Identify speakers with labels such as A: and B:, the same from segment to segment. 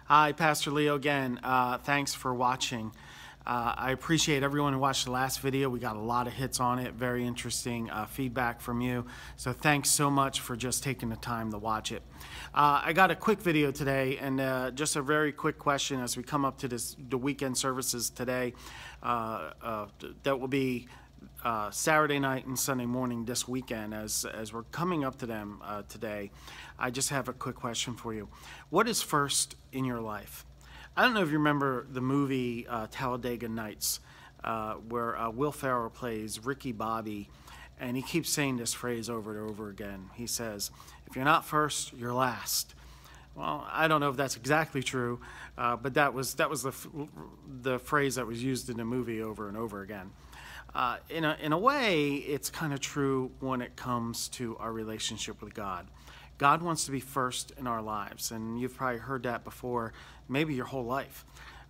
A: Hi, Pastor Leo again. Thanks for watching. I appreciate everyone who watched the last video. We got a lot of hits on it, very interesting feedback from you. So thanks so much for just taking the time to watch it. I got a quick video today and just a very quick question as we come up to the weekend services today. That will be Saturday night and Sunday morning this weekend. As we're coming up to them today, I just have a quick question for you. What is first in your life? I don't know if you remember the movie Talladega Nights, where Will Ferrell plays Ricky Bobby, and he keeps saying this phrase over and over again. He says, if you're not first, you're last. Well, I don't know if that's exactly true, but that was the phrase that was used in the movie over and over again. In a way, it's kind of true when it comes to our relationship with God. God wants to be first in our lives, and you've probably heard that before, maybe your whole life.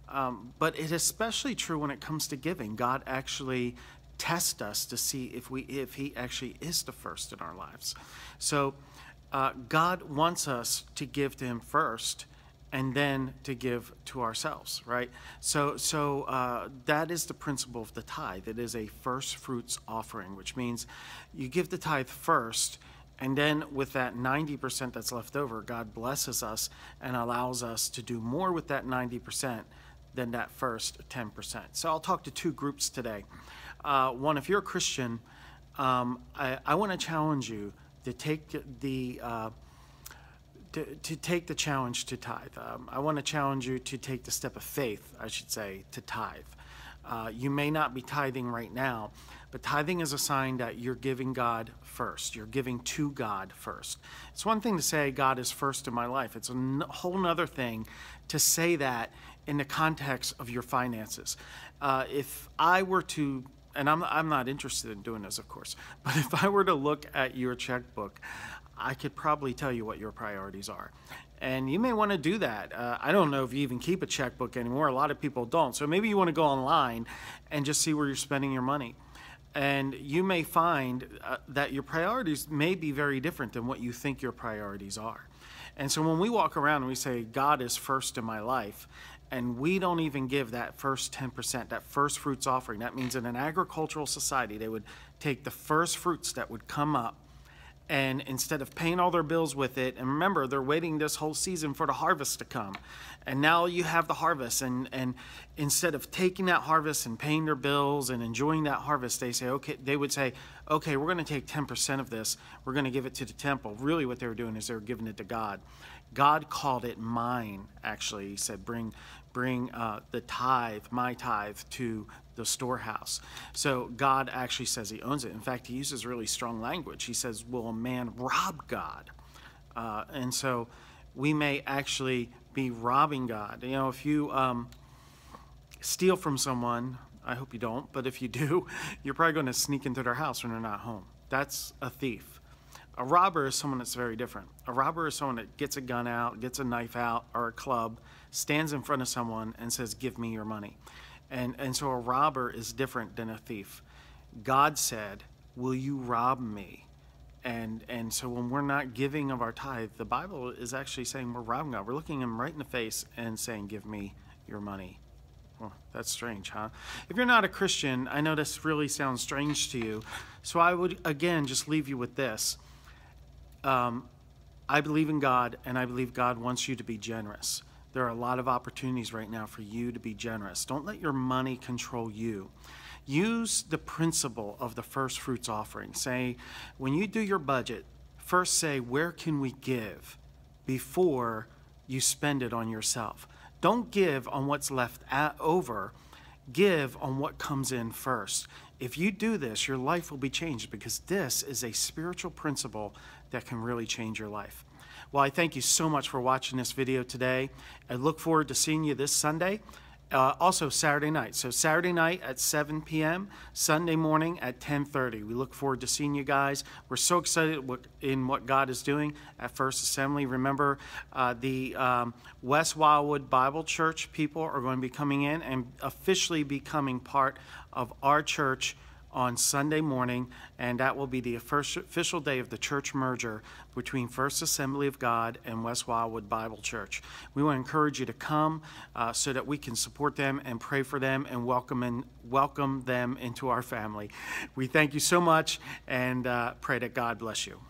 A: But it's especially true when it comes to giving. God actually tests us to see if He actually is the first in our lives. So God wants us to give to Him first, and then to give to ourselves, right? So that is the principle of the tithe. It is a first fruits offering, which means you give the tithe first, and then with that 90% that's left over, God blesses us and allows us to do more with that 90% than that first 10%. So I'll talk to two groups today. One, if you're a Christian, I want to challenge you to take take the challenge to tithe. I want to challenge you to take the step of faith, I should say, to tithe. You may not be tithing right now, but tithing is a sign that you're giving God first. You're giving to God first. It's one thing to say God is first in my life. It's a whole nother thing to say that in the context of your finances. If I were to, and I'm not interested in doing this, of course, but if I were to look at your checkbook, I could probably tell you what your priorities are. And you may want to do that. I don't know if you even keep a checkbook anymore. A lot of people don't. So maybe you want to go online and just see where you're spending your money. And you may find that your priorities may be very different than what you think your priorities are. And so when we walk around and we say, God is first in my life, and we don't even give that first 10%, that first fruits offering, that means in an agricultural society, they would take the first fruits that would come up, and instead of paying all their bills with it, and remember, they're waiting this whole season for the harvest to come. And now you have the harvest, and instead of taking that harvest and paying their bills and enjoying that harvest, they would say, okay, we're going to take 10% of this. We're going to give it to the temple. Really what they were doing is they were giving it to God. God called it mine, actually. He said, bring the tithe, my tithe, to the storehouse. So God actually says He owns it. In fact, He uses really strong language. He says, will a man rob God? And so we may actually be robbing God. You know, if you steal from someone, I hope you don't, but if you do, you're probably going to sneak into their house when they're not home. That's a thief. A robber is someone that's very different. A robber is someone that gets a gun out, gets a knife out, or a club, stands in front of someone and says, give me your money. And so a robber is different than a thief. God said, will you rob me? And so when we're not giving of our tithe, the Bible is actually saying we're robbing God. We're looking Him right in the face and saying, give me your money. Well, that's strange, huh? If you're not a Christian, I know this really sounds strange to you. So I would, again, just leave you with this. I believe in God, and I believe God wants you to be generous. There are a lot of opportunities right now for you to be generous. Don't let your money control you. Use the principle of the first fruits offering. Say, when you do your budget, first say, where can we give before you spend it on yourself? Don't give on what's left over. Give on what comes in first. If you do this, your life will be changed, because this is a spiritual principle that can really change your life. Well, I thank you so much for watching this video today. I look forward to seeing you this Sunday. Also Saturday night. So Saturday night at 7 p.m., Sunday morning at 10:30. We look forward to seeing you guys. We're so excited in what God is doing at First Assembly. Remember, the West Wildwood Bible Church people are going to be coming in and officially becoming part of our church on Sunday morning, and that will be the first official day of the church merger between First Assembly of God and West Wildwood Bible Church. We want to encourage you to come so that we can support them and pray for them and welcome them into our family. We thank you so much and pray that God bless you.